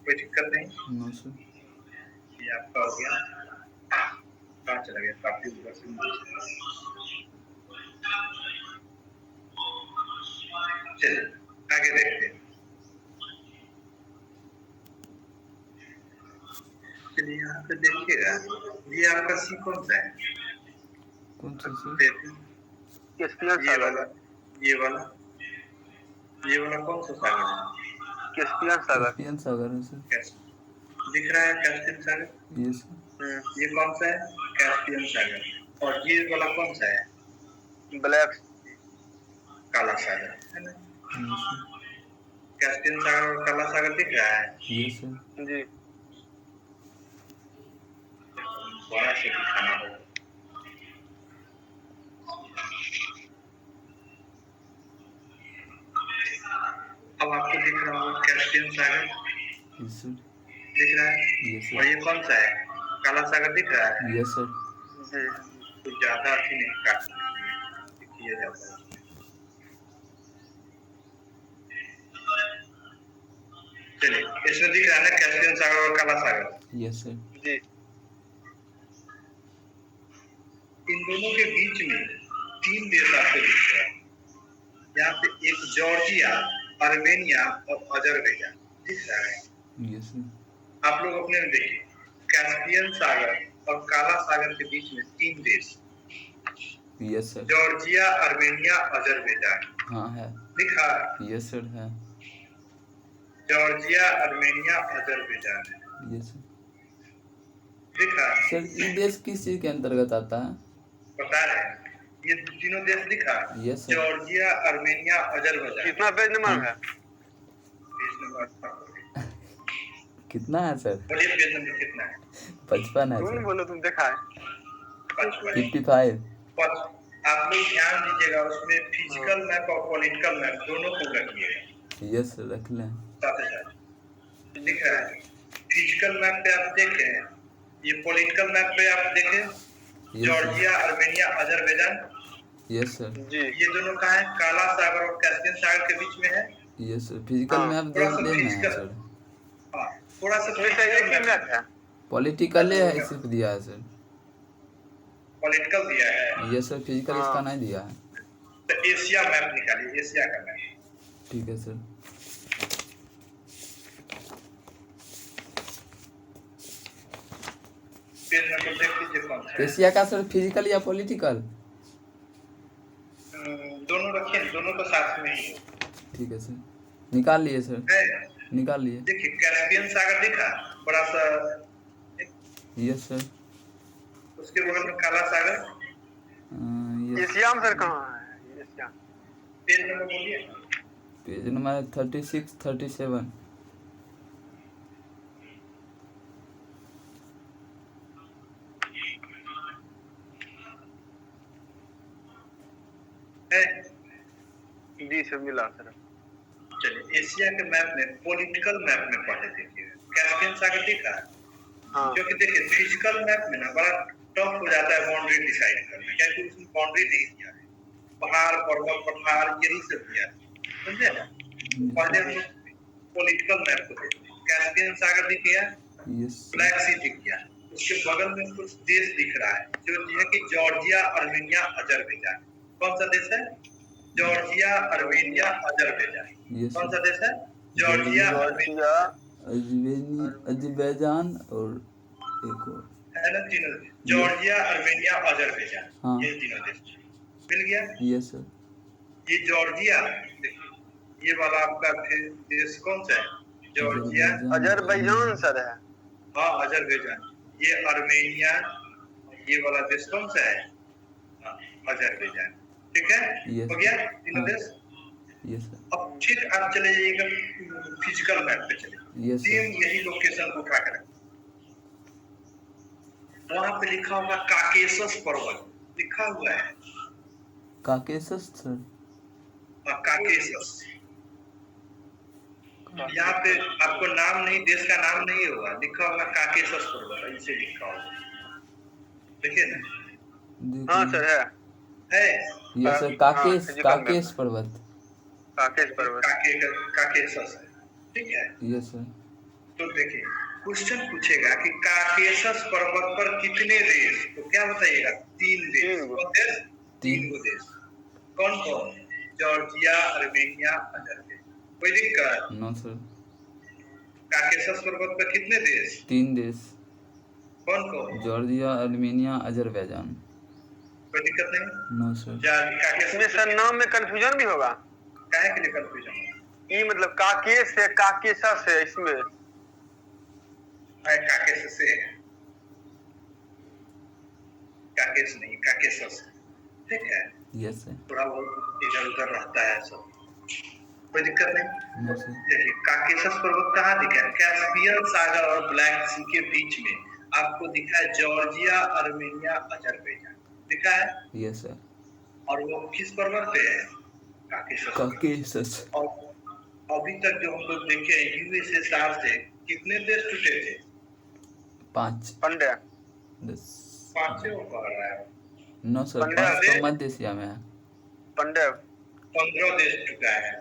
कोई दिक्कत नहीं। No sir. ये आपका हो गया। कहाँ चला गया? काफी ऊपर से चलिए आगे देखते हैं। चलिए यहाँ पे देखिएगा, ये आपका सी कौन सा है? कौन सा सर? ये वाला, ये वाला, ये वाला कौन सा सागर है? कैस्पियन सागर है सर। दिख रहा है कैस्पियन सागर? ये सर। ये कौन सा है? कैस्पियन सागर। और ये वाला कौन सा है? ब्लैक काला सागर है ना? ये सर। कैस्पियन सागर और काला सागर दिख रहा है? ये सर। जी। बड़ा से दिखाना होगा। अब आपको दिख रहा होगा कैस्पियन सागर? ये सर। दिख रहा है? ये सर। और ये कौन सा है? काला सागर दिख रहा है? ये सर। कुछ ज्यादा अच्छी नहीं काटना किया जाता है। चलिए इसमें दिख रहा है ना कैस्पियन सागर और काला सागर? Yes sir. जी। इन दोनों के बीच में 3 देश आपको दिख रहा है। यहाँ पे एक जॉर्जिया, आर्मेनिया और अजरबैजान दिख रहा है। Yes sir. आप लोग अपने में देखिए, कैस्पियन सागर और काला सागर के बीच में 3 देश। Yes sir. Georgia, Armenia, Azerbaijan. हाँ है। दिखा? यस सर है। जॉर्जिया, आर्मेनिया, अजरबैजान है। Yes sir. दिखा? सर ये देश किस चीज के अंतर्गत आता है? बता रहे हैं, ये तीनों देश दिखा? Yes sir. Georgia, Armenia, Azerbaijan. कितना पेज नंबर है? पेज नंबर कितना है सर? बोलिए, पेज नंबर कितना है? 55 है तुम सर। बोलो, तुम देखा है 55। आप लोग ध्यान दीजिएगा, उसमें फिजिकल मैप और पॉलिटिकल मैप दोनों को रखिएगा। यस सर रख लें। साथ ही साथ दिख रहा है फिजिकल मैप पे आप देखें, ये पॉलिटिकल मैप पे आप देखें, Georgia, Armenia, Azerbaijan. Yes sir. जी। ये दोनों कहाँ है? काला सागर और कैस्पियन सागर के बीच में है। Yes sir. फिजिकल मैप देख लेना है सर। थोड़ा सा एक ही मैप है। पॉलिटिकल है सिर्फ दिया है सर। पॉलिटिकल दिया है। Yes sir. फिजिकल इसका नहीं दिया है। तो एशिया मैप निकालिए, एशिया का मैप। ठीक है सर। पेज नंबर देख लीजिए कौन सा है। एशिया का सर फिजिकल या पॉलिटिकल? दोनों रखिए, दोनों को साथ में ही। ठीक है सर। निकाल लिए सर। निकाल लिए। देखिए कैस्पियन सागर दिखा बड़ा सा? Yes sir. उसके बगल में काला सागर। एशिया में सर कहाँ है? एशिया पेज नंबर बोलिए। Page number 36, 37। जी सर मिला सर। चलिए एशिया के मैप में पॉलिटिकल मैप में पढ़े देखिए, कैस्पियन सागर दिखा? हाँ। क्योंकि देखिए फिजिकल मैप में ना बड़ा टफ हो जाता है बाउंड्री डिसाइड करना, क्योंकि उसमें बाउंड्री नहीं दिया है, पहाड़ पर्वत पठार यही सब दिया है, समझे ना? पहले हम पॉलिटिकल मैप को देखते हैं। कैस्पियन सागर दिख गया, ब्लैक सी दिख गया, उसके बगल में कुछ देश दिख रहा है जो है कि जॉर्जिया, आर्मेनिया, अजरबैजान। कौन सा देश है? Georgia, Armenia, Azerbaijan. कौन सा देश है? जॉर्जिया, अजरबैजान और एक और है ना, तीनों जॉर्जिया, आर्मेनिया, अजरबैजान। हाँ। ये तीनों देश मिल गया। Yes sir. ये जॉर्जिया, ये वाला आपका देश कौन सा है? जॉर्जिया, अजरबैजान सर है। हाँ अजरबैजान। ये आर्मेनिया, ये वाला देश कौन सा है? अजरबैजान। ठीक है, हो गया तीनों देश। Yes sir. अब ठीक आप चले जाइएगा फिजिकल मैप पे चले। यस सेम यही लोकेशन को उठा कर वहां पे लिखा होगा काकेशस पर्वत, लिखा हुआ है काकेशस सर। काकेशस। यहाँ पे आपको नाम नहीं, देश का नाम नहीं होगा, लिखा होगा काकेशस पर्वत, ऐसे लिखा होगा, देखिए ना। हाँ सर है। Yes sir. काकेश पर्वत। काकेश पर्वत। काकेशस है, ठीक है। Yes sir. तो देखिए क्वेश्चन पूछेगा कि काकेशस पर्वत पर कितने देश, तो क्या बताइएगा? 3 देश। तीन गो। कौन देश? 3 गो देश। कौन कौन? Georgia, Armenia, Azerbaijan. कोई दिक्कत? No sir. काकेशस पर्वत पर कितने देश? 3 देश। कौन कौन? Georgia, Armenia, Azerbaijan. कोई दिक्कत नहीं? No sir. इसमें सर नाम में कंफ्यूजन भी होगा। काहे के लिए कंफ्यूजन? ये मतलब काकेश है, काकेशस है, इसमें काकेशस से है, काकेश नहीं, काकेशस। ठीक है, यस सर। थोड़ा बहुत इधर उधर रहता है सब, कोई दिक्कत नहीं। No sir. देखिए काकेशस पर्वत कहाँ दिखा है? कैस्पियन सागर और ब्लैक सी के बीच में आपको दिखा है जॉर्जिया, अर्मेनिया, अजरबैजान दिखा है। Yes sir. और वो किस पर्वत पे है? काकेशस। काकेशस। और अभी तक जो हम लोग देखे यूएसएसआर से कितने देश टूटे थे? 5। 15। 10। 5 वो कह रहा है। नो सर, 15 5 तो मध्य एशिया में है। 15। 15 देश टूटा है,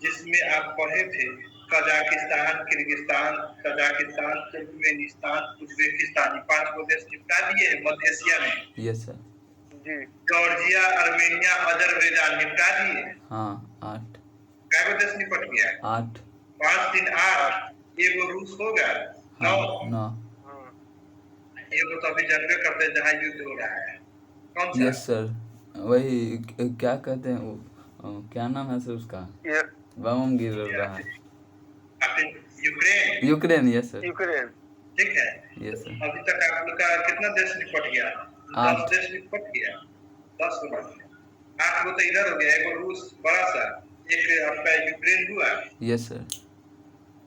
जिसमें आप पढ़े थे Kazakhstan, Kyrgyzstan, Kazakhstan, Turkmenistan, Uzbekistan, ये 5 को देश निपटा दिए हैं मध्य एशिया में। Yes sir. जी। जॉर्जिया, अर्मेनिया, अजरबैजान निपटा दिए। हाँ 8। कै को देश निपट गया? 8। 5 3 8। एगो रूस हो गया 9। हाँ 9। एगो तो अभी जानबे करते हैं जहाँ युद्ध हो रहा है, कौन सा? यस सर, वही क्या कहते हैं वो, क्या नाम है सर उसका? ये बम गिर रहा है। Ukraine. Ukraine. Yes sir. Ukraine. ठीक है। Yes sir. अभी तक आप लोग का कितना देश निपट गया? 8 10 देश निपट गया। 10 को बात 8 को तो इधर हो गया, एगो रूस बड़ा सा, एक आपका यूक्रेन हुआ। Yes sir.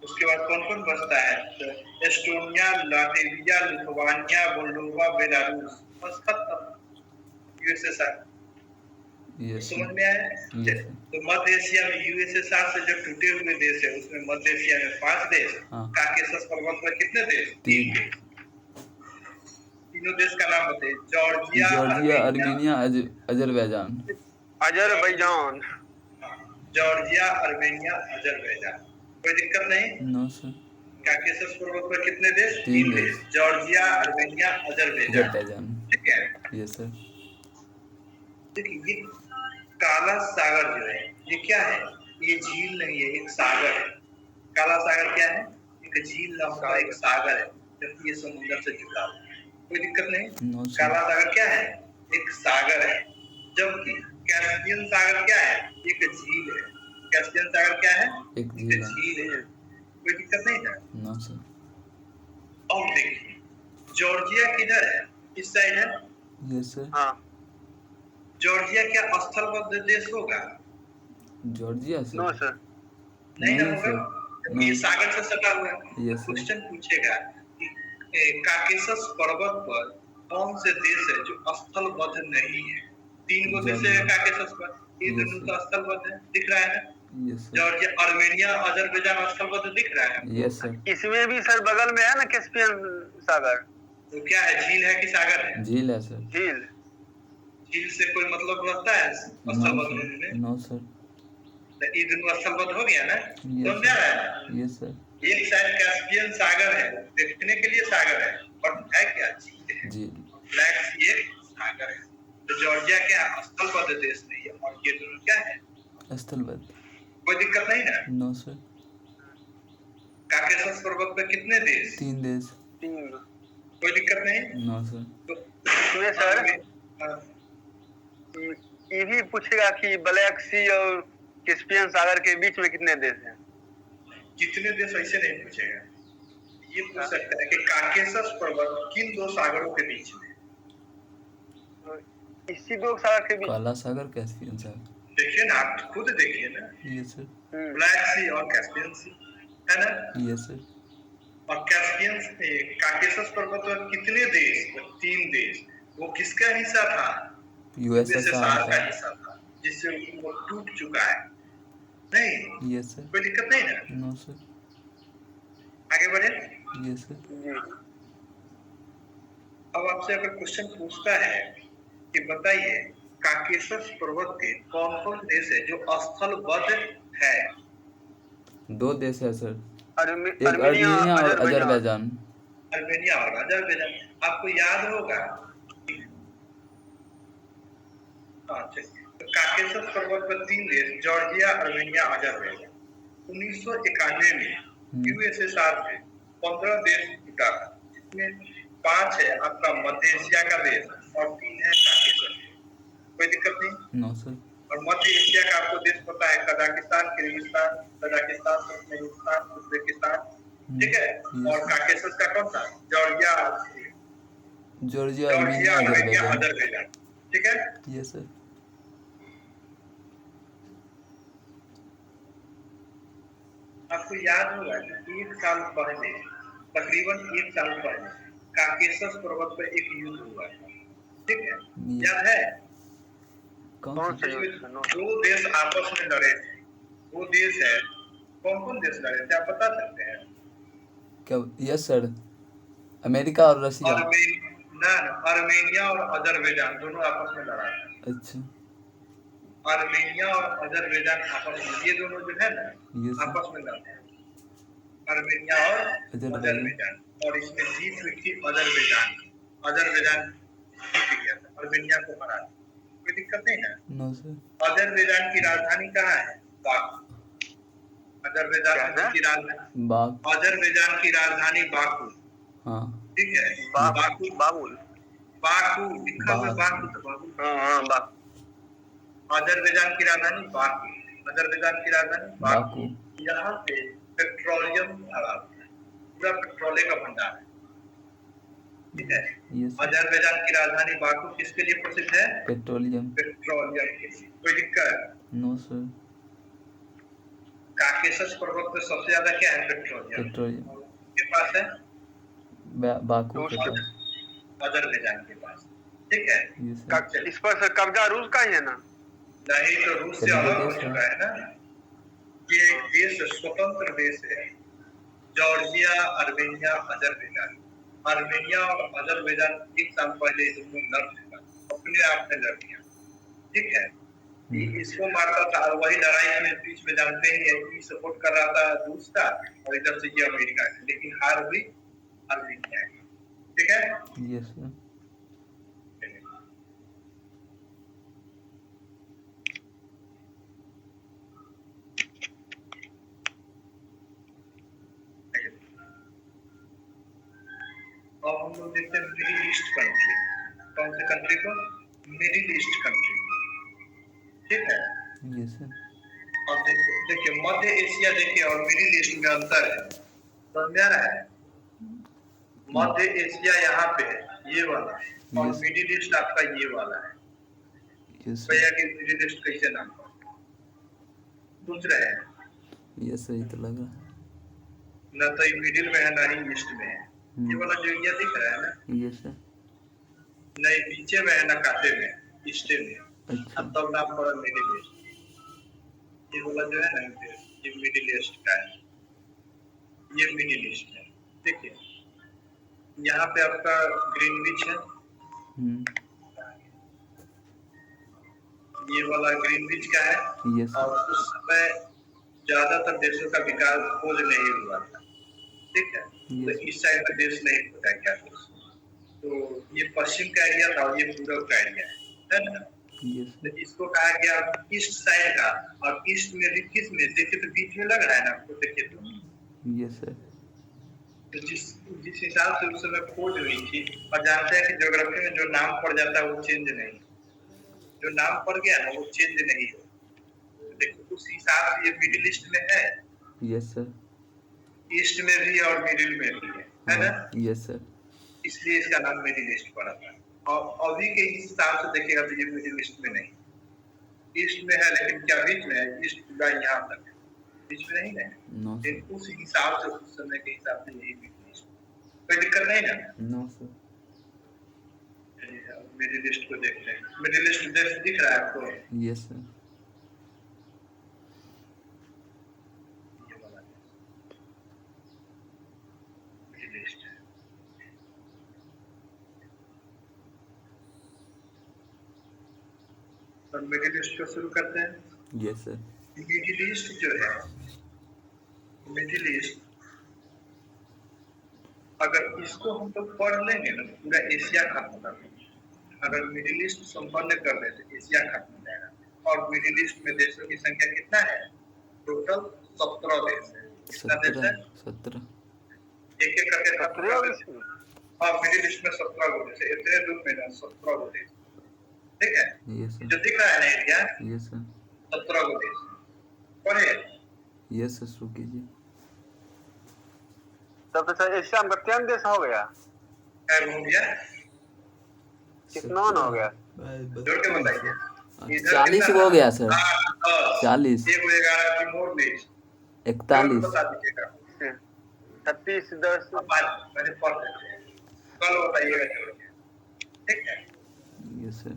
उसके बाद कौन कौन बचता है? तो Estonia, Latvia, Lithuania, Moldova, Belarus, बस खत्म। यूएसएसआर। यस समझ सर। में आया? Yes sir. तो मध्य एशिया में यूएसएसआर से जो टूटे हुए देश है उसमें मध्य एशिया में 5 देश। हाँ। काकेशस पर्वत पर कितने देश? 3। तीनों देश का नाम बताइए। Georgia, Georgia, Armenia, Azerbaijan. Azerbaijan. Georgia, Armenia, Azerbaijan. कोई दिक्कत नहीं? No sir. काकेशस पर्वत पर कितने देश? 3 देश। Georgia, Armenia, Azerbaijan. अजरबैजान। ठीक है। Yes sir. देखिए ये काला सागर जो है ये क्या है? ये झील नहीं है, एक सागर है। काला सागर क्या है? एक झील ना होकर एक सागर है, जबकि ये समुद्र से जुड़ा हुआ है। कोई दिक्कत नहीं? No sir. काला सागर क्या है? एक सागर है। जबकि कैस्पियन सागर क्या है? एक झील है। कैस्पियन सागर क्या है? एक झील है। झील है। कोई दिक्कत नहीं है? No sir. और देखिए जॉर्जिया किधर है? इस साइड है। Yes sir. हाँ। जॉर्जिया क्या स्थलबद्ध देश होगा? Georgia sir. No sir. नहीं ना नहीं होगा, सर। ये सागर से सटा हुआ है। Yes sir. क्वेश्चन पूछेगा कि काकेशस पर्वत पर कौन से देश है जो स्थलबद्ध नहीं है? 3 गो देश है काकेशस पर, ये Yes, दोनों तो स्थलबद्ध है, दिख रहा है ना? Yes sir. Georgia, Armenia, Azerbaijan स्थलबद्ध दिख रहा है। Yes sir. इसमें भी सर बगल में है ना कैस्पियन सागर। तो क्या है, झील है कि सागर है? झील है सर। झील। झील से कोई मतलब रखता है स्थलबद्ध होने में? No sir. तो ये दोनों स्थलबद्ध हो गया ना? Yes, समझ आ रहा है? Yes sir. एक साइड कैस्पियन सागर है, देखने के लिए सागर है, बट है क्या? झील है। झील। ब्लैक सी एक सागर है। तो जॉर्जिया क्या स्थलबद्ध देश नहीं है, और ये दोनों क्या है? स्थलबद्ध। कोई दिक्कत नहीं ना? No sir. काकेशस पर्वत पे कितने देश? 3 देश। 3। कोई दिक्कत नहीं? No sir. तो इसमें सर हाँ, ये भी पूछेगा कि ब्लैक सी और कैस्पियन सागर के बीच में कितने देश हैं। कितने देश ऐसे नहीं पूछेगा, ये पूछ सकता है कि काकेशस पर्वत किन 2 सागरों के बीच में? इसी 2 सागर के बीच। काला सागर, कैस्पियन सागर। देखिए ना, आप खुद देखिए ना, यस सर। ब्लैक सी और कैस्पियन सी है ना? Yes sir. और कैस्पियन काकेशस पर्वत पर कितने देश? 3 देश। वो किसका हिस्सा था? यूएसएसआर का का। हिस्सा था, जिससे वो टूट चुका है। नहीं? Yes sir. कोई दिक्कत नहीं ना? No sir. आगे बढ़े। Yes sir. जी। अब आपसे अगर क्वेश्चन पूछता है कि बताइए काकेशस पर्वत के कौन कौन देश है जो स्थलबद्ध है? 2 देश है सर। एक अर्मेनिया अर्मेनिया और अजरबैजान। अजरबैजान। अर्मेनिया और अजरबैजान। आपको याद होगा, हाँ चलिए, तो काकेशस पर्वत पर 3 देश जॉर्जिया, अर्मेनिया, अजरबैजान 1991 में यूएसएसआर से 15 देश जुटा था, जिसमें 5 है आपका मध्य एशिया का देश और 3 है काकेशस। कोई दिक्कत नहीं। No sir. और मध्य एशिया का आपको देश पता है, Kazakhstan, Kyrgyzstan, Tajikistan, Turkmenistan, Uzbekistan, ठीक है। और काकेशस का कौन सा? Georgia, Georgia, Armenia, Armenia, Azerbaijan. Azerbaijan, ठीक है। Yes sir. आपको याद होगा कि 1 साल पहले, तकरीबन 1 साल पहले काकेशस पर्वत पर एक युद्ध हुआ था, ठीक है, याद है? कौन सा युद्ध? जिसमें 2 देश आपस में लड़े थे। 2 देश है, कौन कौन देश लड़े थे आप बता सकते हैं? क्या? यस सर, अमेरिका और रशिया। अर्मेनिया और अजरबैजान दोनों आपस में लड़ा था। अच्छा। अर्मेनिया और अजरबैजान आपस में, ये दोनों जो है ना आपस में लड़ते हैं, अर्मेनिया और अजरबैजान। और इसमें जीत हुई थी अजरबैजान। अजरबैजान जीत गया था, अर्मेनिया को हरा दिया। कोई दिक्कत नहीं है। No sir. अजरबैजान की राजधानी कहाँ है? बाकू। अजरबैजान की राजधानी बाकू। अजरबैजान की राजधानी बाकू। हाँ ठीक है। बाकू, बाबुल, बाकू लिखा हुआ, बाकू तो बाकू। हाँ बाकू। अजरबैजान की राजधानी बाकू। अजरबैजान की राजधानी बाकू। यहाँ पे पेट्रोलियम भरा हुआ है, पूरा पेट्रोल का भंडार है, ठीक है। अजरबैजान की राजधानी बाकू किसके लिए प्रसिद्ध है? पेट्रोलियम। पेट्रोलियम के लिए। कोई दिक्कत? No sir. काकेशस पर्वत पे सबसे ज्यादा क्या है? पेट्रोलियम। पेट्रोलियम के पास है? बाकू के पास, अजरबैजान के पास, ठीक है। इस पर कब्जा रूस का ही है ना? नहीं, तो रूस से अलग हो चुका है ना, ये एक देश स्वतंत्र देश है। Georgia, Armenia, Azerbaijan. अर्मेनिया और अजरबैजान 1 साल पहले इसमें लड़ चुका, अपने आप में लड़ गया, ठीक है। इसको मारता था, और वही लड़ाई में बीच में जानते ही है, सपोर्ट कर रहा था रूस का और इधर से ये अमेरिका का, लेकिन हार हुई अर्मेनिया की, ठीक है। Yes sir. अब हम लोग देखते हैं मिडिल ईस्ट कंट्री। कौन से कंट्री को? मिडिल ईस्ट कंट्री, ठीक है। Yes sir. अब देखिए मध्य एशिया देखिए और मिडिल ईस्ट में अंतर है, समझ में आ रहा है? मध्य एशिया यहाँ पे है, ये वाला है, और मिडिल ईस्ट आपका ये वाला है। भैया कि मिडिल ईस्ट कैसे नाम पूछ रहे हैं? यस सही तो लग रहा है। ना तो ये मिडिल में है ना ही ईस्ट में है। ये वाला जो एरिया दिख रहा है ना, यस सर, नहीं पीछे में है ना काटे में, ईस्ट में। अच्छा। अब तब नाम पड़ा मिडिल ईस्ट। ये वाला जो है ना ये मिडिल ईस्ट का है, ये मिडिल ईस्ट है। देखिए यहाँ पे आपका ग्रीनविच है, ये वाला ग्रीनविच का है। यस। और उस समय ज्यादातर देशों का विकास खोज नहीं हुआ था, ठीक है। तो इस साइड में देश नहीं खोजा गया, तो ये पश्चिम का एरिया था और ये पूर्व का एरिया है ना। तो इसको कहा गया ईस्ट साइड का, और ईस्ट में भी किस में देखिए तो बीच में लग रहा है ना आपको, देखिए तो। Yes sir. तो जिस हिसाब से उस समय खोज हुई थी, और जानते हैं कि ज्योग्राफी में जो नाम पड़ जाता है वो चेंज नहीं, जो नाम पड़ गया ना वो चेंज नहीं हो। तो देखो उस हिसाब से ये मिडिल ईस्ट में है। Yes sir. ईस्ट में भी और मिडिल में भी है ना। Yes sir. इसलिए इसका नाम मिडिल ईस्ट पड़ा था। और अभी के हिसाब से देखिएगा तो ये मिडिल ईस्ट में नहीं, ईस्ट में है, लेकिन क्या बीच में है? ईस्ट पूरा यहाँ तक है, बीच में नहीं है। लेकिन उस हिसाब से उस समय के हिसाब से यही मिडिल ईस्ट, कोई दिक्कत नहीं ना। No sir. मिडिल ईस्ट को देखते हैं। मिडिल ईस्ट देश दिख रहा है आपको? Yes sir. मिडिल ईस्ट है। और मिडिल ईस्ट को शुरू करते हैं। Yes sir. मिडिल ईस्ट जो है, मिडिल ईस्ट अगर इसको हम लोग पढ़ लेंगे ना पूरा एशिया खत्म कर देंगे। अगर मिडिल ईस्ट संपन्न कर दे तो एशिया खत्म हो जाएगा। और मिडिल ईस्ट में देशों की संख्या कितना है? टोटल 17 देश है। कितना देश है? 17 एक एक करके खत्म कर देते हैं। हाँ, मिडिल ईस्ट में 17 गो देश है। इतने दूर में ना 17 गो देश, ठीक है? यस सर, जो दिख रहा है ना एरिया, यस सर, 17 गो देश पढ़े। यस सर, शुरू कीजिए। तब तो सर एशिया में 3 देश हो गया। क्या हो गया? कितना हो गया? जोड़ के बताइए। 40 हो गया सर। 40 एक 11 की मोर देश 41 बता दीजिएगा। 36 10 मैंने पढ़ लेते हैं, कल बताइएगा जोड़ के, ठीक है? यस सर,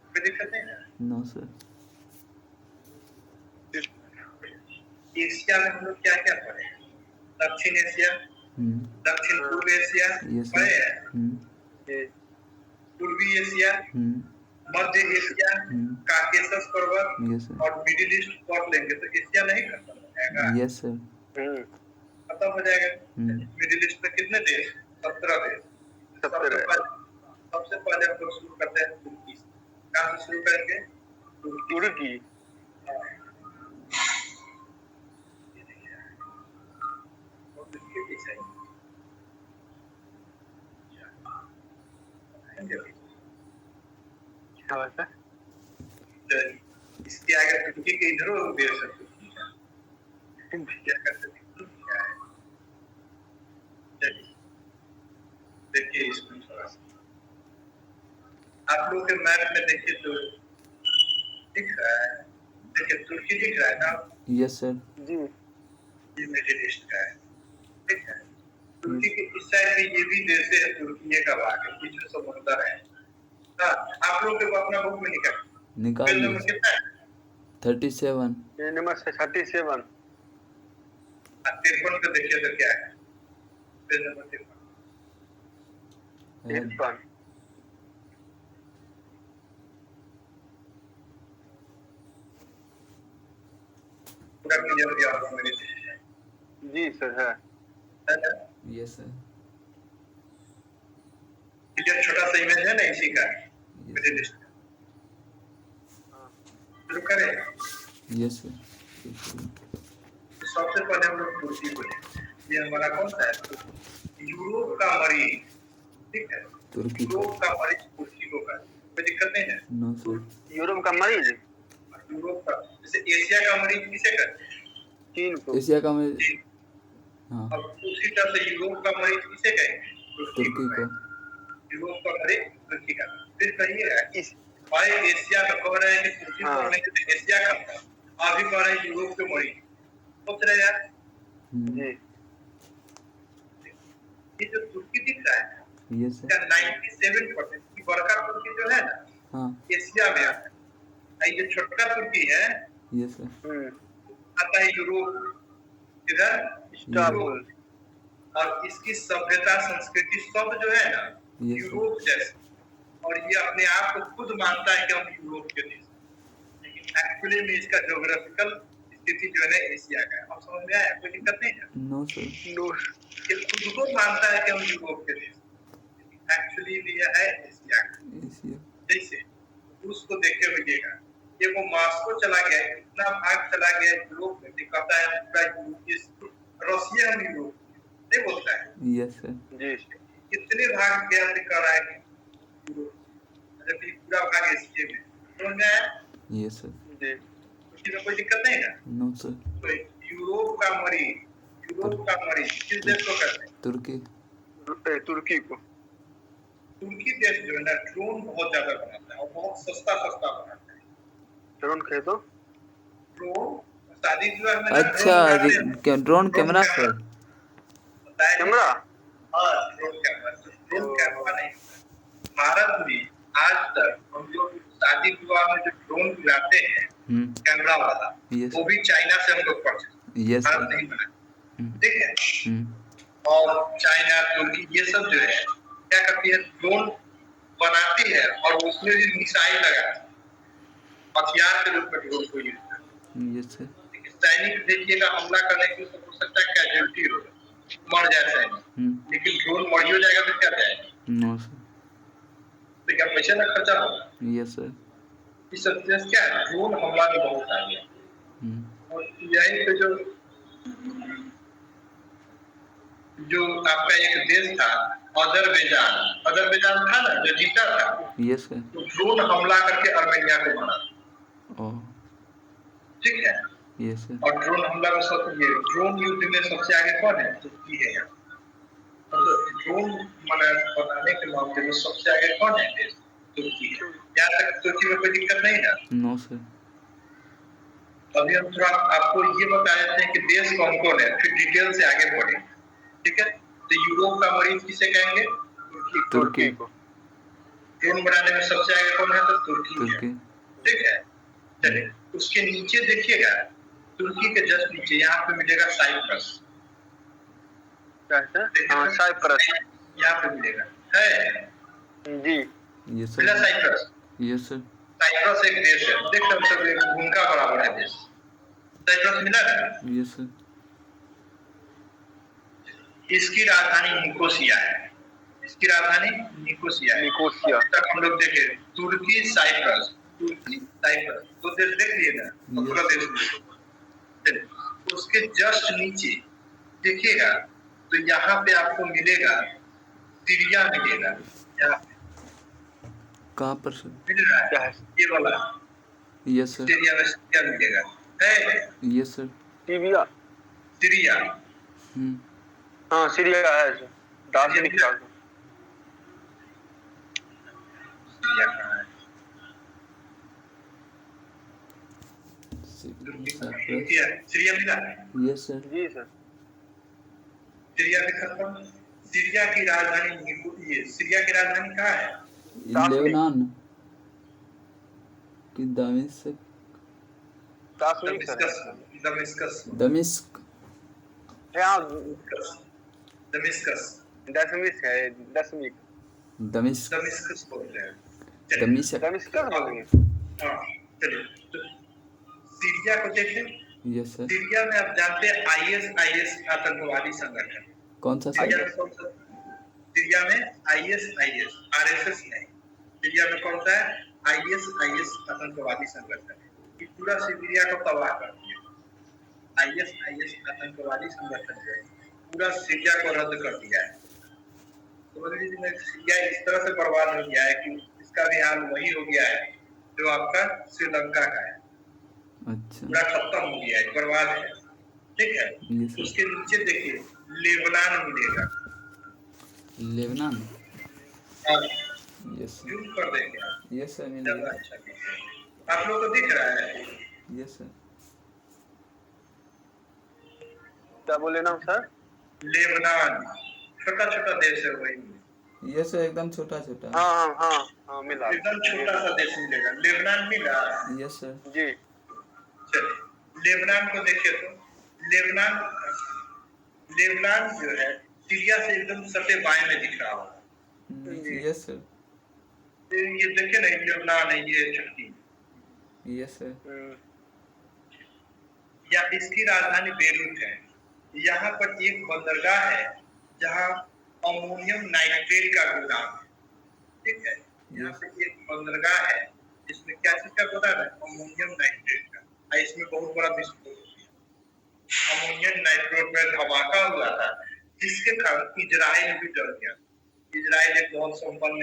कोई दिक्कत नहीं है। No sir. एशिया में हम लोग क्या क्या पढ़े? दक्षिण एशिया, दक्षिण पूर्व एशिया यस पढ़े सर, हैं, पूर्वी एशिया, मध्य एशिया, काकेशस पर्वत यस सर, और मिडिल ईस्ट पढ़ लेंगे तो एशिया नहीं खत्म हो जाएगा। यस सर, खत्म हो जाएगा। मिडिल ईस्ट में कितने देश? 17 देश। सबसे पहले हम लोग शुरू करते हैं तुर्की से। कहाँ से शुरू करेंगे? तुर्की। इसके आगे तुर्की के इधर देश है। तुर्की क्या करते हैं? क्या है? चलिए देखिए इसमें थोड़ा सा आप लोग के मैप में देखिए तो दिख रहा है। देखिए तुर्की दिख रहा है ना? यस सर, जी। ये मिडिल ईस्ट का है, ठीक है? तुर्की के इस साइड में ये भी देश है, तुर्की का भाग है, बीच में समुद्र है। हाँ, आप लोग को अपना बुक में निकाल नंबर कितना है? 37। ये नंबर 37। 53 पे देखिए तो क्या है? Page number 53। पूरा क्लियर दिया होगा मेरे लिए। जी सर है। यस सर, ये छोटा सा इमेज है ना इसी का मिडिल ईस्ट का। शुरू करें। Yes sir. सबसे पहले हम लोग तुर्की को लेंगे। ये हमारा कौन सा है? यूरोप का मरीज, ठीक है? तुर्की यूरोप का मरीज तुर्की को कहते हैं। कोई दिक्कत नहीं है? No sir. यूरोप का मरीज? यूरोप का, जैसे एशिया का मरीज किसे कहते हैं? चीन को। एशिया का मरीज, हाँ। अब उसी तरह से यूरोप का मरीज किसे कहेंगे? तुर्की को। यूरोप का मरीज तुर्की का। फिर कहिए इस भाई एशिया में कह रहे हैं कि तुर्की को नहीं कहते, एशिया का। अभी कह रहे हैं यूरोप के मरीज। सोच रहे यार। जी। ये जो तुर्की दिख रहा है, यस सर, 97% की बड़का तुर्की जो है ना, हाँ। एशिया में आता है। ये छोटा तुर्की है, यस सर, आता है यूरोप। इधर इस्तांबुल। और इसकी सभ्यता संस्कृति सब जो है ना यूरोप जैसे। और ये अपने आप को खुद मानता है कि हम यूरोप के देश, लेकिन एक्चुअली में इसका ज्योग्राफिकल स्थिति जो है ना एशिया का है। अब समझ में आया? कोई दिक्कत नहीं है? No sir. ये खुद को मानता है कि हम यूरोप के देश, एक्चुअली भी है एशिया का। एशिया जैसे रूस को देख के मिलेगा, ये वो मॉस्को चला गया, इतना भाग चला गया यूरोप में, दिखाता है पूरा यूरोप, रशिया में यूरोप नहीं बोलता है। यस सर, जी। कितने भाग गया दिखा रहा है यूरोप, जबकि पूरा भाग एशिया में। समझ में आया? यस सर, जी। उसमें कोई दिक्कत नहीं है? No sir. तो यूरोप का मरीज किस देश को कहते हैं? तुर्की। तुर्की को। तुर्की देश जो है ना ड्रोन बहुत ज्यादा बनाता है और बहुत सस्ता बनाता है। ड्रोन कहे तो? ड्रोन शादी विवाह में अच्छा, ड्रोन कैमरा सर। कैमरा? हाँ, ड्रोन कैमरा नहीं। भारत में आज तक हम लोग शादी विवाह में जो ड्रोन गिराते हैं कैमरा वाला, वो भी चाइना से हम लोग परचेज। यस भारत नहीं बना, ठीक है? और चाइना, तुर्की ये सब जो है क्या करती है, ड्रोन बनाती है और उसमें भी मिसाइल लगाती है, हथियार के रूप में ड्रोन को यूज करती है। Yes sir. सैनिक देखिएगा हमला करने की हो सकता है कैजुअलिटी हो, मर जाए सैनिक, लेकिन ड्रोन मरियो जाएगा तो क्या जाएगा? No sir. तो क्या पैसे का खर्चा होगा? Yes sir. इस सब देश क्या है, ड्रोन हमला में बहुत आ गया। और यही पे जो आपका एक देश था अजरबैजान, अजरबैजान था ना जो जीता था, यस सर। तो ड्रोन हमला करके अर्मेनिया को मारा। ओह ठीक है। Yes sir. और ड्रोन हमला में ये ड्रोन युद्ध में सबसे आगे कौन है? तुर्की है। यहाँ ड्रोन बनाने के मामले में सबसे आगे कौन है देश? तुर्की है। यहाँ तक तुर्की में कोई दिक्कत नहीं है। No sir. अभी हम थोड़ा आपको ये बता देते हैं कि देश कौन कौन है, फिर डिटेल से आगे बढ़े। ठीक है। तो यूरोप का मरीज किसे कहेंगे? तुर्की को। ड्रोन बनाने में सबसे आगे कौन है? तो तुर्की है। तुर्की। ठीक है। चलिए उसके नीचे देखिएगा, तुर्की के जस्ट नीचे यहाँ पे मिलेगा साइप्रस। हाँ साइप्रस यहाँ पे मिलेगा है जी। यस मिला sir. Cyprus. Yes sir. Cyprus एक देश है, देख रहे हो सब एक भूमिका बराबर है देश। साइप्रस मिला ना? Yes sir. इसकी राजधानी निकोसिया है। इसकी राजधानी निकोसिया है। निकोसिया। तक हम लोग देखे तुर्की साइप्रस, तुर्की साइप्रस, तो देश देख लिए ना, पूरा देश। उसके जस्ट नीचे देखिएगा तो यहाँ पे आपको मिलेगा सीरिया, मिलेगा यहाँ पे। कहाँ पर सर? मिल रहा है ये वाला। Yes sir. सीरिया में सीरिया मिलेगा है। Yes sir. सीरिया। सीरिया हाँ सीरिया है सर। दार्शनिक सीरिया कहाँ है? सीरिया मिला? Yes sir. जी सर। सीरिया में खत्म। सीरिया की राजधानी ये सीरिया की राजधानी कहाँ है? लेबनान की दमिश्क। दमिश्कस। दमिश्कस। दमिश्क। हाँ दमिश्कस। दशमिक है, दशमिक। दमिश्क। दमिश्कस बोलते हैं। दमिश्क। दमिश्कस बोलेंगे। हाँ चलिए तो सीरिया को देखें। Yes sir. सीरिया में आप जानते हैं आईएस आतंकवादी संगठन। कौन सा सर? सीरिया में आईएस आरएसएस नहीं, सीरिया में कौन सा है? आईएस आतंकवादी संगठन। ये पूरा सीरिया को तबाह कर दिया। आईएस आतंकवादी संगठन जो है पूरा सीरिया को रद्द कर दिया है। तो मतलब सीरिया इस तरह से बर्बाद हो गया है कि इसका भी हाल वही हो गया है जो आपका श्रीलंका का है। अच्छा। पूरा खत्म हो गया है, बर्बाद है। ठीक है। उसके नीचे देखिए लेबनान मिलेगा। लेबनान। यस जूम कर देंगे। यस सर मिलेगा। अच्छा आप लोग को दिख रहा है? Yes sir. क्या बोले ना सर? लेबनान छोटा छोटा देश है वही। यस सर एकदम छोटा छोटा। हाँ मिला। एकदम छोटा सा देश मिलेगा। लेबनान मिला? Yes sir. जी। चलिए लेबनान को देखिए तो लेबनान जो है सीरिया से एकदम सटे बाएं में दिख रहा होगा। Yes sir. ये देखिए ना लेबनान है ये चुटकी। Yes sir. या इसकी राजधानी बेरूत है। यहाँ पर एक बंदरगाह है जहाँ अमोनियम नाइट्रेट का गोदाम है। ठीक है। यहाँ पे एक बंदरगाह है जिसमें क्या चीज का गोदाम है? अमोनियम नाइट्रेट का। इसमें बहुत बड़ा विस्फोट हो गया। अमोनियम नाइट्रेट में धमाका हुआ था जिसके कारण इजराइल भी डर गया। इजराइल एक बहुत संपन्न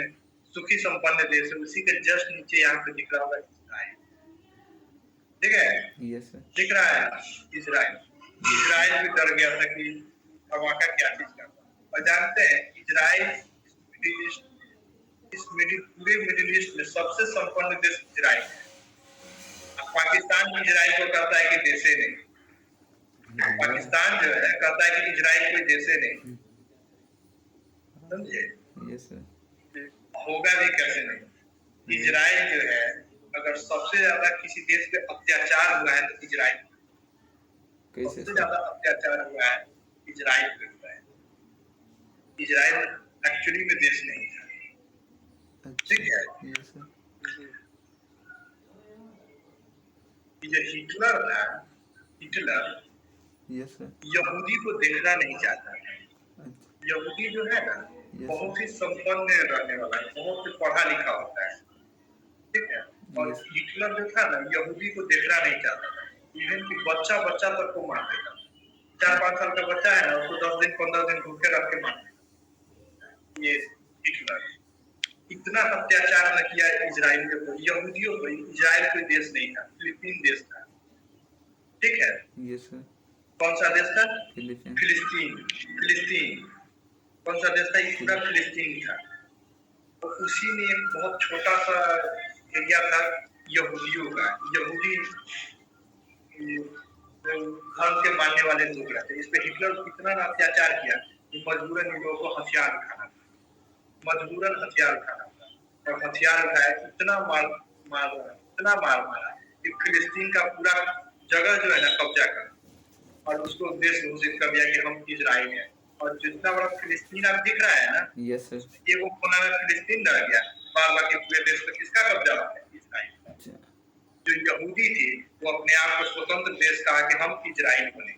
सुखी संपन्न देश है, उसी के जस्ट नीचे यहाँ पे दिख रहा होगा इजराइल। ठीक है। Yes sir. दिख रहा है इजराइल भी डर गया था कि धमाका क्या चीज का। और जानते हैं इजराइल पूरे मिडिल ईस्ट में सबसे संपन्न देश इजराइल है। पाकिस्तान इजराइल को कहता है कि देशे नहीं। पाकिस्तान जो है कहता है कि इजराइल कोई देशे नहीं। समझे? Yes sir. होगा भी कैसे नहीं। इजराइल जो है अगर सबसे ज्यादा किसी देश पे अत्याचार हुआ है तो इजराइल कैसे सबसे ज्यादा अत्याचार हुआ है इजराइल पे हुआ है। इजराइल एक्चुअली में देश नहीं था। ठीक है। Yes sir. जो हिटलर था, हिटलर यस सर। यहूदी को देखना नहीं चाहता था। यहूदी जो है ना Yes, बहुत ही संपन्न रहने वाला है, बहुत ही पढ़ा लिखा होता है, ठीक है। और Yes. हिटलर जो था ना यहूदी को देखना नहीं चाहता था, इवन कि बच्चा बच्चा तक को मार देता था। 4-5 साल का बच्चा है ना उसको 10 दिन 15 दिन भूखे रख के मार देता। ये हिटलर इतना अत्याचार न किया इजराइल के ऊपर, यहूदियों पर। इजराइल कोई देश नहीं था, फिलिपीन देश था, ठीक है। Yes, sir. कौन सा देश था? Philippines. फिलिस्तीन। फिलिस्तीन कौन सा देश था? ये पूरा फिलिस्तीन था। तो उसी में एक बहुत छोटा सा एरिया था यहूदियों का। यहूदी धर्म के मानने वाले लोग रहते। इस पे हिटलर कितना अत्याचार किया कि मजबूरन इन लोगों को हथियार उठाना था, मजबूरन हथियार उठाना था। और हथियार उठाए इतना इतना मार मारा कि फिलिस्तीन का पूरा जगह जो है ना कब्जा कर, और उसको देश घोषित कर दिया कि हम इजराइल है। और जितना बड़ा फिलिस्तीन अब दिख रहा है ना, Yes, sir. ये वो कोना में फिलिस्तीन रह गया, बाकी पूरे देश पे किसका कब्जा है? इजराइल का। अच्छा. जो यहूदी थे वो अपने आप को स्वतंत्र देश कहा कि हम इजराइल बने।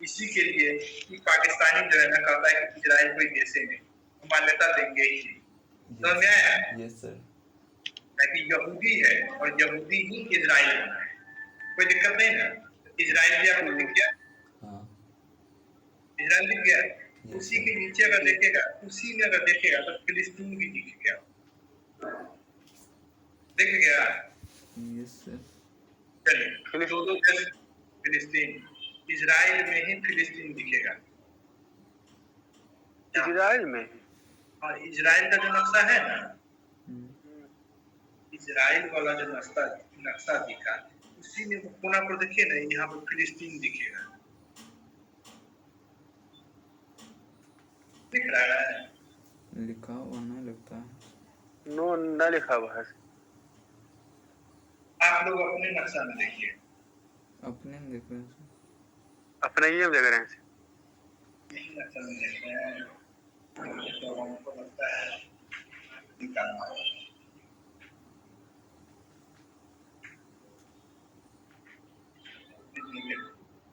इसी के लिए कि पाकिस्तानी जो है ना कहता है कि इजराइल कोई देश ही नहीं, मान्यता देंगे ही नहीं। समझ में आया? Yes, sir. ताकि यहूदी है और यहूदी ही इजराइल बना है, कोई दिक्कत नहीं ना। इजराइल भी आपको दिख गया, हाँ. इजराइल दिख गया। Yes, उसी sir. के नीचे अगर देखेगा, उसी में अगर देखेगा तो फिलिस्तीन भी दिख गया, दिख गया। Yes, sir. चलिए दो दो देश फिलिस्तीन, इजराइल में ही फिलिस्तीन दिखेगा। इजराइल में और इजराइल का जो नक्शा है ना, Hmm. इजराइल वाला जो नक्शा दिखा, उसी में वो कोना पर देखिए ना, यहाँ पर फिलिस्तीन दिखेगा, दिख रहा है। लिखा हुआ नहीं लगता है. नो न लिखा हुआ है। आप लोग अपने नक्शा में देखिए, अपने में देख रहे हैं sir. अपने ही देख रहे हैं। यही नक्शा में देख रहे हैं, तो हमको लगता है निकालना होगा।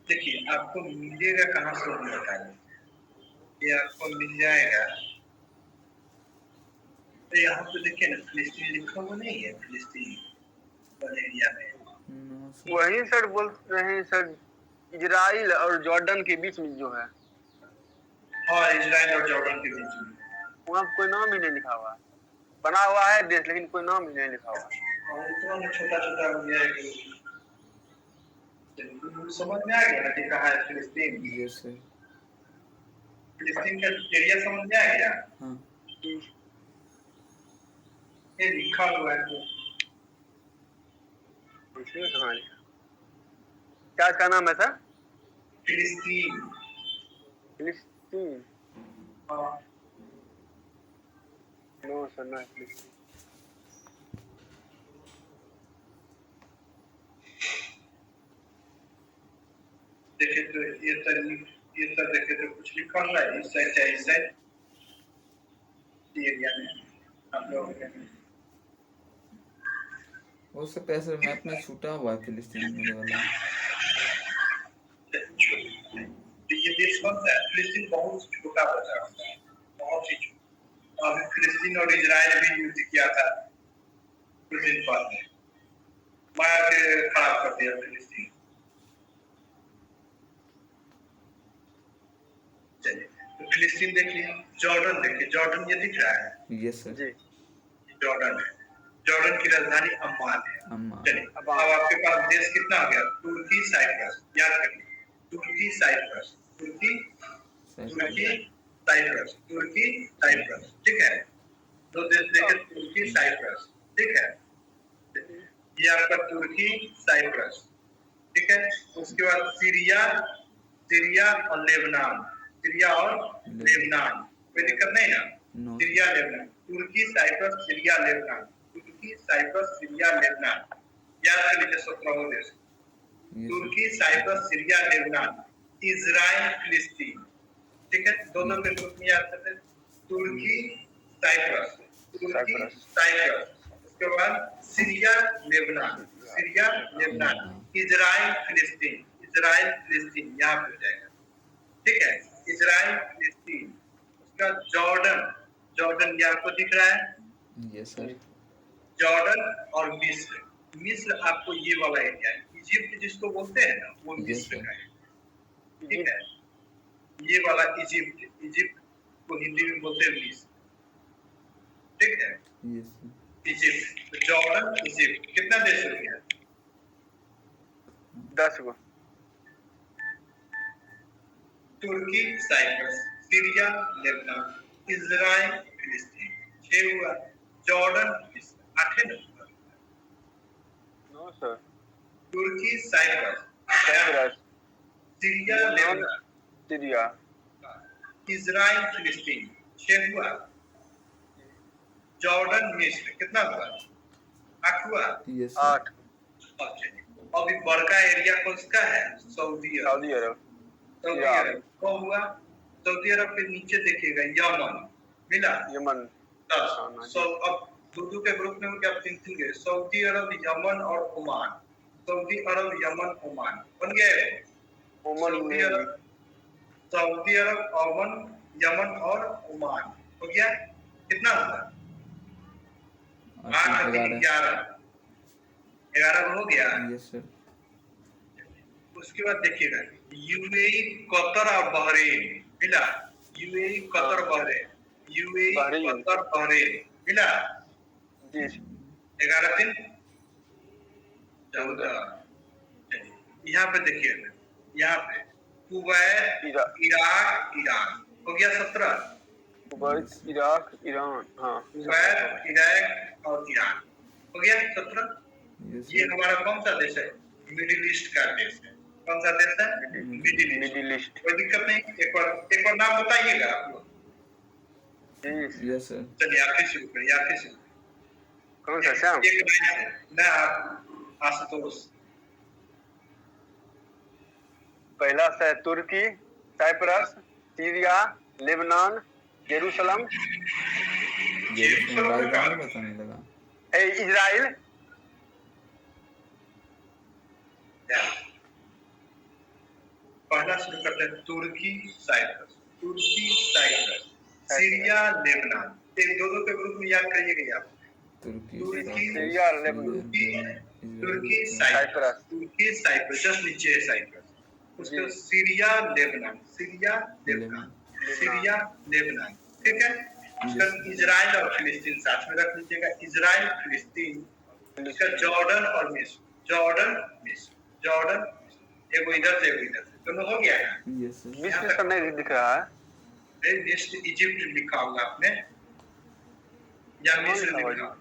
देखिए आपको मिलेगा कहाँ से, हम बताएंगे। ये आपको मिल जाएगा, तो यहाँ पे देखिए ना फिलिस्तीन लिखा हुआ नहीं है, फिलिस्तीन वाले एरिया में। No, sir. वही सर बोल रहे हैं सर, इजराइल और जॉर्डन के बीच में जो है, और इजराइल और जॉर्डन के बीच में, वहाँ कोई नाम ही नहीं लिखा हुआ। बना हुआ है देश लेकिन कोई नाम ही नहीं लिखा हुआ। और इतना छोटा छोटा हो गया है कि समझ में आ गया ना कि कहाँ है फिलिस्तीन। Yes, sir. फिलिस्तीन का एरिया समझ में आ गया। हाँ. ये लिखा हुआ है तो इसमें कहाँ लिखा? क्या इसका नाम है सर? फिलिस्तीन। फिलिस्तीन? हाँ, नो सर, ना फिलिस्तीन। देखिए तो ये सर देखिए तो कुछ लिखा हुआ है इस साइड से इस साइड एरिया में आप लोग वो सब पैसे मैप में छूटा हुआ है फिलिस्तीन मेरे वाला. तो ये देश कौन सा है? फिलिस्तीन बहुत छोटा बचा हुआ है, बहुत ही छोटा। अभी फिलिस्तीन और इजराइल भी युद्ध किया था कुछ दिन पहले, मार के खराब कर दिया फिलिस्तीन। चलिए तो फिलिस्तीन देख लिया, जॉर्डन देखिए, जॉर्डन ये दिख रहा है। Yes, sir. जी। जॉर्डन है, जॉर्डन की राजधानी अम्मान है। अम्मान. चलिए अब आपके पास देश कितना हो गया? तुर्की साइप्रस, याद रखिए, तुर्की साइप्रस, तुर्की तुर्की साइप्रस, तुर्की साइप्रस, ठीक है। दो देश देखे, तुर्की साइप्रस, ठीक है। ये आपका तुर्की साइप्रस, ठीक है। उसके बाद सीरिया, सीरिया और लेबनान, सीरिया और लेबनान, कोई दिक्कत नहीं ना। No. सीरिया लेबनान, तुर्की साइप्रस सीरिया लेबनान, तुर्की साइप्रस सीरिया लेबनान, याद कर लीजिए 17 देश। Yes, sir. तुर्की साइप्रस सीरिया लेबनान, इजराइल फिलिस्तीन, ठीक है। दोनों के ग्रुप में याद करते हैं, तुर्की साइप्रस, तुर्की साइप्रस, उसके बाद Syria Lebanon, Syria Lebanon, Israel फिलिस्तीन, इजराइल फिलिस्तीन यहाँ पे जाएगा, ठीक है। इजराइल फिलिस्तीन, उसका जॉर्डन, जॉर्डन ये आपको दिख रहा है, यस सर। जॉर्डन और मिस्र। मिस्र आपको ये वाला एरिया है, इजिप्ट जिसको बोलते हैं ना वो Yes, मिस्र sir. का है, ठीक है। ये वाला इजिप्ट, इजिप्ट को हिंदी में बोलते हैं मिस्र, ठीक है। Yes sir. इजिप्ट, तो जॉर्डन इजिप्ट कितना देश हो गया? 10 गो। तुर्की, साइप्रस, सीरिया, लेबनान, इजराइल, फिलिस्तीन 6 हुआ। जॉर्डन, मिस्र 8 नंबर। 9 सर। तुर्की, Cyprus, Cyprus, Syria, Lebanon, Lebanon, Syria, Israel, फिलिस्तीन 6 हुआ। जॉर्डन, मिस्र कितना हुआ? 8 हुआ। Yes sir. 8। अच्छा, अभी बड़का एरिया कौन सा है? सऊदी अरब। सऊदी अरब, सऊदी अरब कौन हुआ? सऊदी अरब के नीचे देखिएगा यमन, मिला यमन। 10। हाँ, सो अब दो के ग्रुप में क्या थिंकिंग है? सऊदी अरब, यमन और ओमान। सऊदी अरब, यमन, ओमान बन गए। ओमान सऊदी में अरब, सऊदी अरब, ओमान, यमन और ओमान हो गया। कितना हुआ? 8 3 11 11 हो गया। Yes sir. उसके बाद देखिएगा यूएई, कतर और बहरीन मिला। UAE, Qatar, Bahrain, UAE, Bahrain. Qatar, Bahrain मिला। जी 11 3 14। यहाँ पे देखिएगा, यहाँ पे कुवैत, इराक, ईरान हो गया 17। कुवैत, इराक, ईरान, हाँ कुवैत, इराक और ईरान हो गया 17। यस ये सर। हमारा कौन सा देश है? मिडिल ईस्ट का देश है। कौन सा देश है? Middle east. Middle east. कोई दिक्कत नहीं। एक बार नाम बताइएगा आप लोग। जी यस सर। चलिए आप ही शुरू करिए, आप ही शुरू करिए। कौन सा श्याम? एक लाइन से ना, आशुतोष। पहला है तुर्की, Cyprus, Syria, Lebanon, Jerusalem, Jerusalem राजधानी बताने लगा। इजराइल, पहला शुरू करते हैं तुर्की, साइप्रस, तुर्की, साइप्रस, सीरिया, लेबनान। एक दो के ग्रुप में याद करिएगा आप। तुर्की, तुर्की, सीरिया, लेबनान, तुर्की, साइप्रस, तुर्की, साइप्रस जस्ट नीचे है साइप्रस। उसके Syria, Lebanon, Syria, Lebanon, Syria, Lebanon, ठीक है। उसका इजराइल और फिलिस्तीन साथ में रख लीजिएगा। इजराइल, फिलिस्तीन, उसका जॉर्डन और मिस्र, जॉर्डन, मिस्र, जॉर्डन, एगो इधर से एगो इधर से, दोनों हो गया है। Yes sir. मिस्र का नहीं दिख रहा है। नेक्स्ट इजिप्ट लिखा होगा आपने या मिस्र लिखा?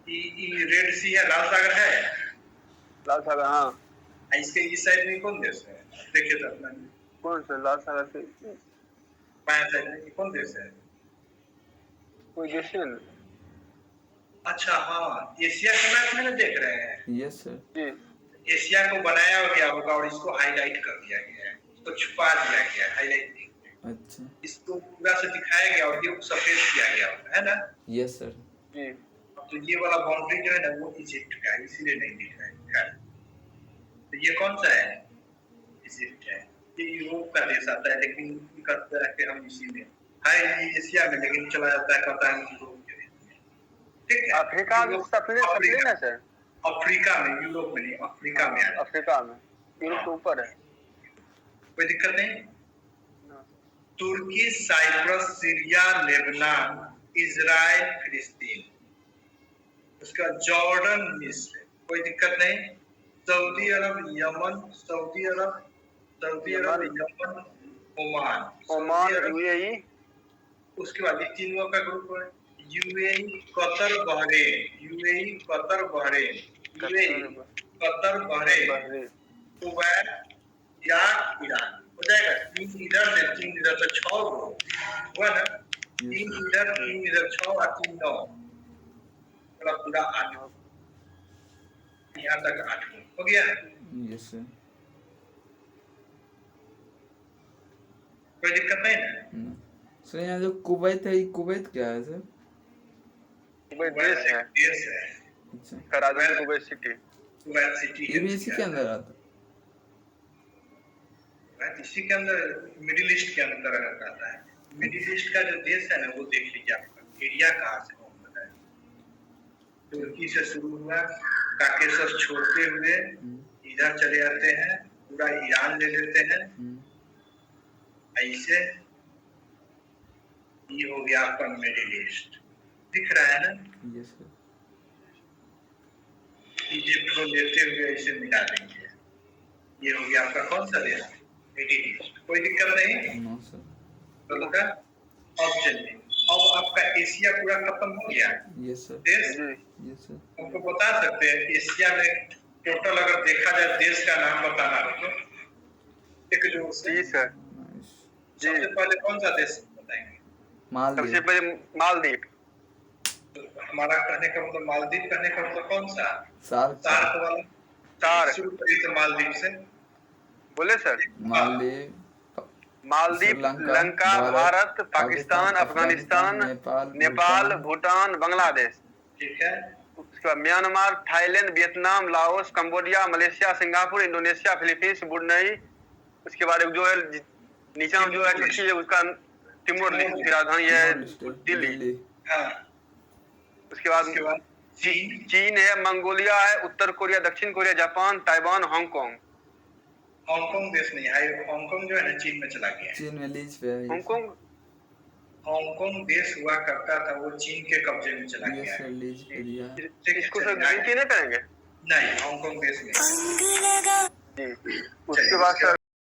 ये रेड सी है, लाल सागर है। लाल सागर, हाँ। इसके इस साइड में कौन देश है? देखिए तो अपना कौन सा लाल सागर से? बाएं साइड में कौन देश है? कोई देश है ना? अच्छा हाँ, एशिया का मैप में ना देख रहे हैं। Yes sir. जी एशिया को बनाया गया होगा और इसको हाईलाइट कर दिया गया है, इसको छुपा दिया गया है, हाईलाइट नहीं किया। अच्छा। इसको पूरा से दिखाया गया और ये सफेद किया गया होगा, है ना? Yes sir. जी। तो ये वाला बाउंड्री जो है ना वो इजिप्ट का है, इसीलिए नहीं दिख रहा है। तो ये कौन सा है? इजिप्ट है। ये यूरोप का देश आता है, लेकिन कहता है कि हम इसी में है, ये एशिया में, लेकिन चला जाता है कहता है यूरोप के देश में, ठीक है। अफ्रीका में सफेद ना सर? अफ्रीका में, यूरोप में नहीं, अफ्रीका में है। अफ्रीका में, यूरोप के ऊपर है। कोई दिक्कत नहीं। तुर्की, साइप्रस, सीरिया, लेबनान, इजराइल, फिलिस्तीन, उसका जॉर्डन, मिस्र, कोई दिक्कत नहीं। सऊदी अरब, यमन, सऊदी अरब, यमन, ओमान, ओमान, यूएई, उसके बाद ये तीनों का ग्रुप है। UAE, Qatar, Bahrain, UAE, Qatar, Bahrain, UAE, Qatar, Bahrain, Kuwait, Iraq, Iran हो जाएगा। 3 इधर से 3 इधर से 6 हुआ ना। 3 इधर 3 इधर 6 और 3 9, पूरा 8, यहाँ तक 8 हो गया। Yes sir. कोई दिक्कत नहीं ना? सर यहाँ जो कुवैत है, ये कुवैत क्या है सर? कुवैत देश है। देश है। अच्छा। Karachi Kuwait city. Kuwait city ये भी इसी के अंदर आता है? इसी के अंदर, मिडिल ईस्ट के अंदर आता है। मिडिल ईस्ट का जो देश है ना वो देख लीजिए आपका एरिया कहाँ से कौन बताया। तुर्की से शुरू हुआ, काकेशस छोड़ते हुए इधर चले आते हैं, पूरा ईरान ले लेते हैं, ऐसे ये हो गया आपका मिडिल ईस्ट। दिख रहा है ना, यस सर। इजिप्ट को लेते हुए ऐसे मिला देंगे। ये हो गया आपका कौन सा देश, मिडिल ईस्ट। कोई दिक्कत नहीं, नो सर। तो अब चलिए, अब आपका एशिया पूरा खत्म हो गया। Yes sir. देश यस सर। हमको बता सकते हैं एशिया में टोटल अगर देखा जाए देश का नाम बताना हो तो एक जो जी सर। सबसे पहले कौन सा देश बताएंगे? मालदीव। सबसे पहले मालदीव। हमारा कहने का मतलब मालदीव कहने का मतलब कौन सा? सार्क वाला। सार्क। शुरू करिए तो मालदीव से बोले सर। मालदीव, लंका, भारत, पाकिस्तान, अफगानिस्तान, नेपाल, भूटान, बांग्लादेश। ठीक है। उसके बाद Myanmar, Thailand, Vietnam, Laos, Cambodia, Malaysia, Singapore, Indonesia, Philippines, Brunei. उसके बाद जो है नीचे जो है चुटकी है उसका तिमोर लेस्ट की राजधानी है दिल्ली। हाँ। उसके बाद चीन है, मंगोलिया है, उत्तर कोरिया, दक्षिण Korea, Japan, Taiwan, Hong Kong. Hong Kong देश नहीं है, हांगकांग जो है ना चीन में चला गया। चीन में लीज पे है। हांगकांग देश हुआ करता था, वो चीन के कब्जे में चला गया। यस सर, लीज पे दिया है। इसको सर गिनती नहीं करेंगे? नहीं, हांगकांग देश में। उसके बाद सर